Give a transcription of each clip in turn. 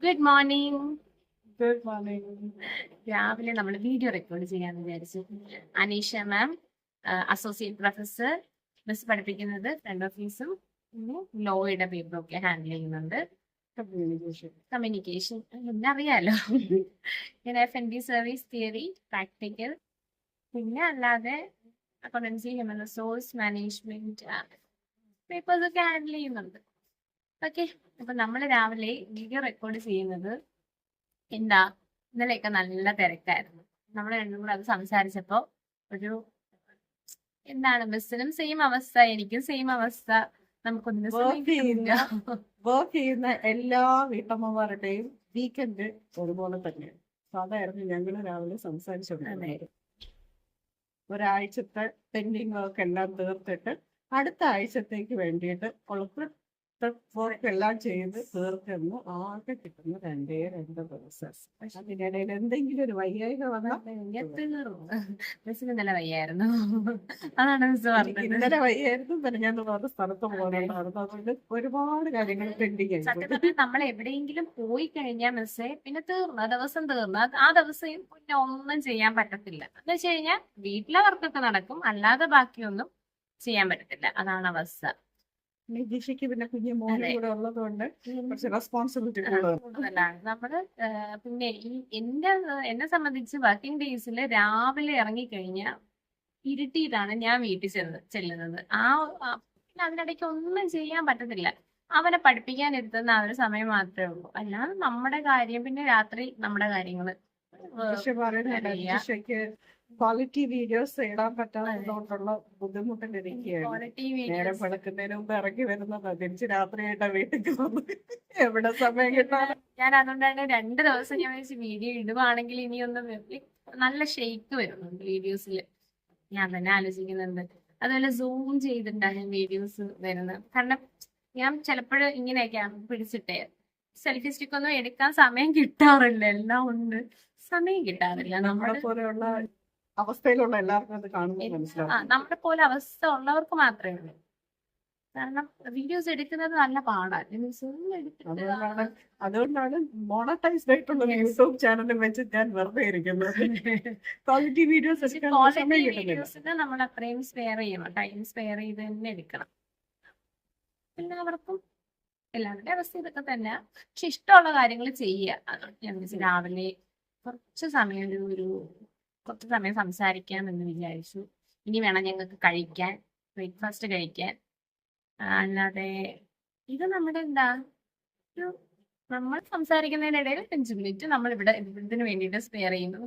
Good morning. Good morning. രാവിലെ നമ്മൾ video record ചെയ്യാന്ന് വിചാരിച്ചു. അനീഷ മാം അസോസിയേറ്റ് പ്രൊഫസർ, മിസ് പഠിപ്പിക്കുന്നത് ഫ്രണ്ട് ഓഫീസും പിന്നെ ലോയുടെ പേപ്പറും ഒക്കെ ഹാൻഡിൽ ചെയ്യുന്നുണ്ട്. കമ്മ്യൂണിക്കേഷൻ എന്നറിയാലോ. ഇങ്ങനെ FND സർവീസ് തിയറി, പ്രാക്ടിക്കൽ, പിന്നെ അല്ലാതെ accountancy, human resource management papers ഒക്കെ ഹാൻഡിൽ ചെയ്യുന്നുണ്ട്. ഓക്കെ, അപ്പൊ നമ്മൾ രാവിലെ വീഡിയോ റെക്കോർഡ് ചെയ്യുന്നത് എന്താ, ഇന്നലെയൊക്കെ നല്ല തിരക്കായിരുന്നു. നമ്മൾ രണ്ടും കൂടെ അത് സംസാരിച്ചപ്പോ ഒരു എന്താണ്, ബസ്സിനും സെയിം അവസ്ഥ, എനിക്കും സെയിം അവസ്ഥ. നമുക്കൊന്നും വർക്ക് ചെയ്യുന്ന എല്ലാ വീട്ടമ്മമാരുടെയും വീക്കെൻഡ് ഒരുപോലെ തന്നെയാണ്. അതായിരുന്നു ഞങ്ങൾ രാവിലെ സംസാരിച്ചോണ്ടിരുന്നത്. ഒരാഴ്ചത്തെ പെൻഡിങ് വർക്ക് എല്ലാം തീർത്തിട്ട് അടുത്ത ആഴ്ചത്തേക്ക് വേണ്ടിയിട്ട് വർക്ക് എല്ലാം ചെയ്ത് തീർക്കുന്നു. ആകെ കിട്ടുന്ന രണ്ടേ ദിവസം. അതിനിടയിൽ എന്തെങ്കിലും ഒരു വയ്യായ്ക വന്നാൽ ഇന്നലെ വയ്യായിരുന്നു. അതാണ് മിസ് പറഞ്ഞത്. ഇന്നലെ വയ്യായിരുന്നു. പിന്നെ ഞാൻ വേറെ സ്ഥലത്ത് പോകുന്നുണ്ടായിരുന്നു. അതുകൊണ്ട് ഒരുപാട് കാര്യങ്ങൾ പെൻഡിങ്. സത്യം പറഞ്ഞാൽ നമ്മൾ എവിടെയെങ്കിലും പോയി കഴിഞ്ഞാൽ മിസ്സേ പിന്നെ തീർന്നു, ദിവസം തീർന്നു. ആ ദിവസം പിന്നെ ഒന്നും ചെയ്യാൻ പറ്റത്തില്ല. എന്ന് വെച്ച് കഴിഞ്ഞാൽ വീട്ടിലെ വർക്കൊക്കെ നടക്കും, അല്ലാതെ ബാക്കിയൊന്നും ചെയ്യാൻ പറ്റത്തില്ല. അതാണ് അവസ്ഥ. ജിഷയ്ക്ക് പിന്നെ കുഞ്ഞു മോനെ കൂടെ ഉള്ളതുകൊണ്ട് കുറച്ച് റെസ്പോൺസിബിലിറ്റി കൂടുതലാണ്. നമ്മള് പിന്നെ എന്നെ സംബന്ധിച്ച് വർക്കിംഗ് ഡേയ്സിൽ രാവിലെ ഇറങ്ങിക്കഴിഞ്ഞാൽ ഇരുട്ടിയിട്ടാണ് ഞാൻ വീട്ടിൽ ചെല്ലുന്നത്. പിന്നെ അതിനിടയ്ക്ക് ഒന്നും ചെയ്യാൻ പറ്റത്തില്ല. അവനെ പഠിപ്പിക്കാൻ ഇരുത്തുന്ന ആ ഒരു സമയം മാത്രമേ ഉള്ളൂ. അല്ലാതെ നമ്മുടെ കാര്യം, പിന്നെ രാത്രി നമ്മുടെ കാര്യങ്ങള്. ക്വാളിറ്റി വീഡിയോസ് ഇടാൻ പറ്റാത്തതുകൊണ്ടുള്ള ബുദ്ധിമുട്ടിലിരിക്കുകയാണ്. നേരം വെളുക്കുന്നതിന് മുമ്പ് ഇറങ്ങി വരുന്നത് തിരിച്ച് രാത്രിയായിട്ടാ വീട്ടിൽ എവിടെ സമയം കിട്ടാൻ. ഞാൻ അതുകൊണ്ടാണ് 2 ദിവസം ഞാൻ വെച്ച് വീഡിയോ ഇടുവാണെങ്കിൽ ഇനിയൊന്നും നല്ല ഷെയ്ക്ക് വരുന്നുണ്ട് വീഡിയോസിൽ. ഞാൻ തന്നെ ആലോചിക്കുന്നുണ്ട്. അതുപോലെ സൂം ചെയ്തിട്ടാണ് ഞാൻ വീഡിയോസ് വരുന്നത്. കാരണം ഞാൻ ചിലപ്പോഴും ഇങ്ങനെയൊക്കെ പിടിച്ചിട്ടേ സെൽഫി സ്റ്റിക്ക് ഒന്നും എടുക്കാൻ സമയം കിട്ടാറില്ല. എല്ലാം ഉണ്ട്, സമയം കിട്ടാറില്ല. നമ്മളെ പോലെയുള്ള അവസ്ഥയിലുള്ള എല്ലാവർക്കും അത് കാണുന്നത് മനസ്സിലാവും. നമ്മളെ പോലെ അവസ്ഥ ഉള്ളവർക്ക് മാത്രമേ ഉള്ളൂ. കാരണം വീഡിയോസ് എടുക്കുന്നത് നല്ല പാടാണ്. അതുകൊണ്ടാണ് മോണറ്റൈസ്ഡ് ആയിട്ടുള്ള യൂട്യൂബ് ചാനലും വെച്ച് ഞാൻ വെറുതെ ഇരിക്കുന്നത്. ക്വാളിറ്റി വീഡിയോസ് നമ്മൾ അത്രയും സ്പെയർ ചെയ്യണം, ടൈം സ്പെയർ ചെയ്ത് തന്നെ എടുക്കണം. എല്ലാവർക്കും എല്ലാവരുടെ അവസ്ഥ ഇതൊക്കെ തന്നെ. പക്ഷെ ഇഷ്ടമുള്ള കാര്യങ്ങൾ ചെയ്യുക. അതുകൊണ്ട് ഞാൻ രാവിലെ കുറച്ച് സമയം സംസാരിക്കാം എന്ന് വിചാരിച്ചു. ഇനി വേണം ഞങ്ങൾക്ക് കഴിക്കാൻ, ബ്രേക്ക്ഫാസ്റ്റ് കഴിക്കാൻ. അല്ലാതെ ഇത് നമ്മുടെ നമ്മൾ സംസാരിക്കുന്നതിനിടയിൽ 5 മിനിറ്റ് നമ്മൾ ഇതിന് വേണ്ടിയിട്ട് സ്പെയർ ചെയ്യുന്നു.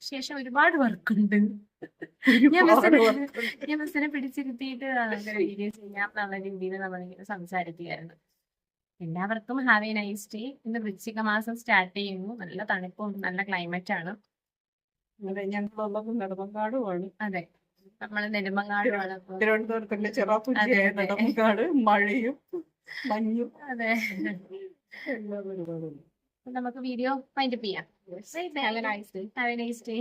ശേഷം ഒരുപാട് വർക്കുണ്ട്. ഞാൻ ബസ്സിനെ പിടിച്ചിരുത്തിയിട്ട് വീഡിയോ ചെയ്യാം എന്നുള്ള രീതിയിൽ നമ്മളിങ്ങനെ സംസാരിക്കുകയായിരുന്നു. എല്ലാവർക്കും ഹാവ് എ നൈസ് ഡേ. ഇന്ന് വൃശ്ചിക മാസം സ്റ്റാർട്ട് ചെയ്യുന്നു. നല്ല തണുപ്പും നല്ല ക്ലൈമറ്റ് ആണ്. ഞങ്ങളുള്ളത് നെടുമങ്ങാടുമാണ്. അതെ, നമ്മള് നെടുമങ്ങാടുമാണ്. തിരുവനന്തപുരത്തിന്റെ ചിറാപ്പുഞ്ചിയായ നെടുമങ്ങാട് മഴയും മഞ്ഞും. അതെ, നമുക്ക് വീഡിയോ വൈൻഡപ്പ് ചെയ്യാം. Have A nice day.